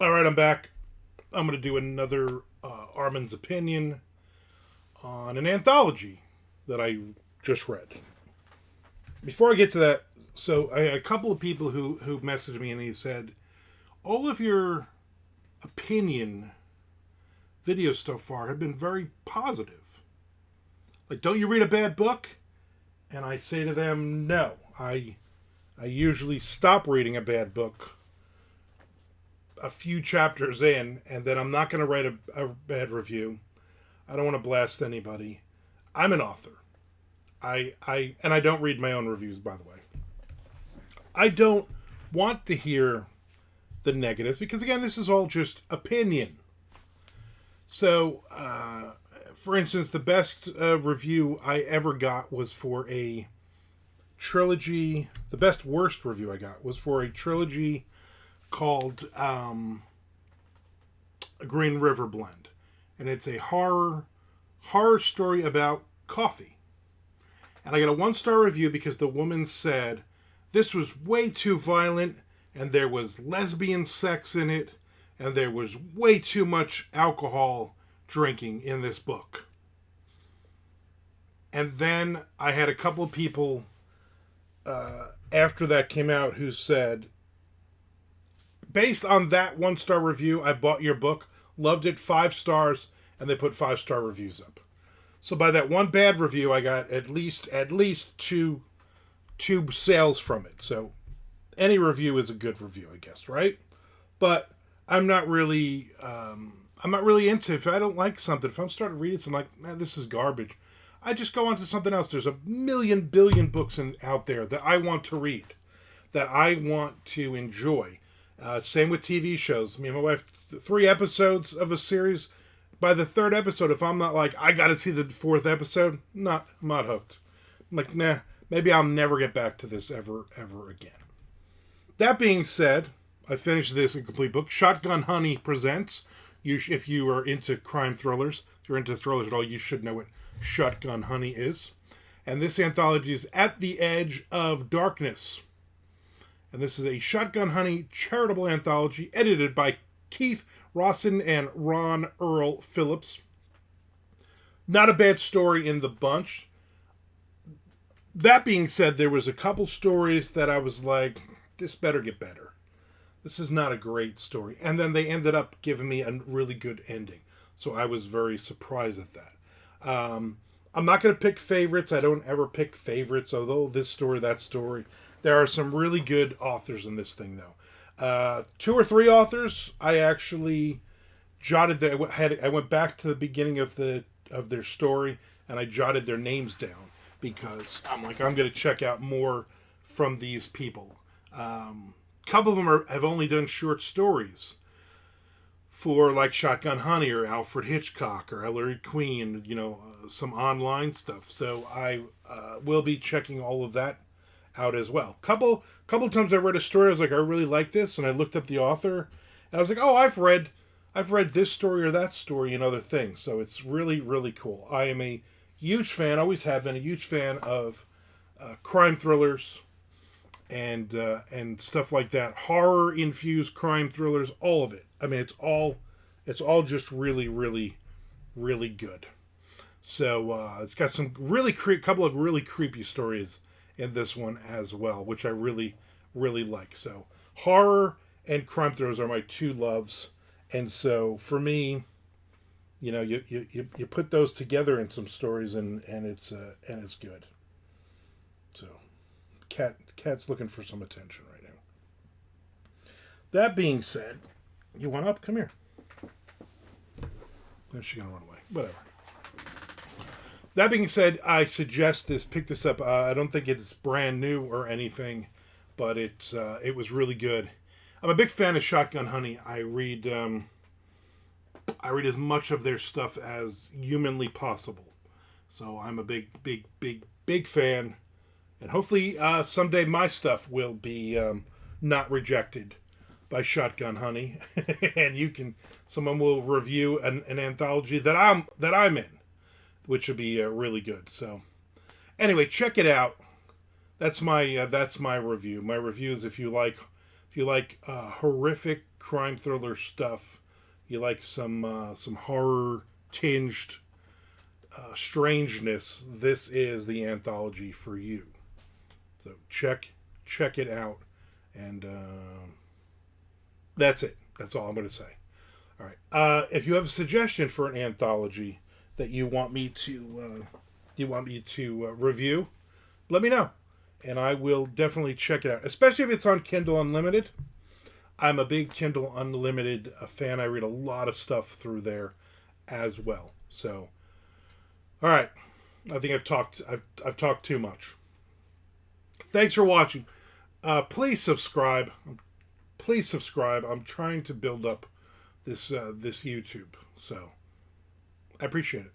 All right, I'm back. I'm going to do another Armand's opinion on an anthology that I just read. Before I get to that, so I had a couple of people who messaged me and he said, all of your opinion videos so far have been very positive. Like, don't you read a bad book? And I say to them, no. I usually stop reading a bad book a few chapters in, and then I'm not going to write a bad review. I don't want to blast anybody. I'm an author. And I don't read my own reviews, by the way. I don't want to hear the negatives because, again, this is all just opinion. So, for instance, the best review I ever got was for a trilogy. The best worst review I got was for a trilogy called Green River Blend, and it's a horror story about coffee. And I got a 1-star review because the woman said this was way too violent, and there was lesbian sex in it, and there was way too much alcohol drinking in this book. And then I had a couple of people after that came out who said, based on that 1-star review, I bought your book, loved it, 5 stars, and they put 5-star reviews up. So by that one bad review, I got at least two sales from it. So any review is a good review, I guess, right? But I'm not really into, if I don't like something, if I'm starting to read it, so I'm like, man, this is garbage. I just go on to something else. There's a million billion books out there that I want to read, that I want to enjoy. Same with TV shows. Me and my wife, 3 episodes of a series. By the 3rd episode, if I'm not like, I got to see the 4th episode, I'm not hooked. I'm like, nah, maybe I'll never get back to this ever again. That being said, I finished this incomplete book. Shotgun Honey presents. If you are into crime thrillers, if you're into thrillers at all, you should know what Shotgun Honey is. And this anthology is At the Edge of Darkness. And this is a Shotgun Honey charitable anthology edited by Keith Rawson and Ron Earl Phillips. Not a bad story in the bunch. That being said, there was a couple stories that I was like, this better get better. This is not a great story. And then they ended up giving me a really good ending. So I was very surprised at that. I'm not going to pick favorites. I don't ever pick favorites, although this story, that story. There are some really good authors in this thing, though. 2 or 3 authors I actually jotted their. I went back to the beginning of their story and I jotted their names down because I'm like, I'm going to check out more from these people. Couple of them have only done short stories for like Shotgun Honey or Alfred Hitchcock or Ellery Queen, some online stuff. So I will be checking all of that out as well. Couple times I read a story, I was like, I really like this, and I looked up the author, and I was like, oh, I've read this story or that story and other things. So it's really, really cool. I am a huge fan, always have been a huge fan of crime thrillers and stuff like that, horror infused crime thrillers, all of it. I mean, it's all just really, really, really good. So it's got some couple of really creepy stories in this one as well, which I really, really like. So horror and crime thrillers are my 2 loves, and so for me, you put those together in some stories, and it's good. So cat's looking for some attention right now. That being said, you want up? Come here. Then she's gonna run away. Whatever. That being said, I suggest pick this up. I don't think it's brand new or anything, but it was really good. I'm a big fan of Shotgun Honey. I read as much of their stuff as humanly possible. So I'm a big fan, and hopefully someday my stuff will be not rejected by Shotgun Honey, and someone will review an anthology that I'm in, which would be really good. So, anyway, check it out. That's my review. My review is if you If you like horrific crime thriller stuff, you like some horror tinged strangeness, this is the anthology for you. So check it out, and that's it. That's all I'm going to say. All right. If you have a suggestion for an anthology that you want me to review, let me know, and I will definitely check it out. Especially if it's on Kindle Unlimited. I'm a big Kindle Unlimited fan. I read a lot of stuff through there as well. So, all right. I think I've talked too much. Thanks for watching. Please subscribe. Please subscribe. I'm trying to build up this YouTube, so I appreciate it.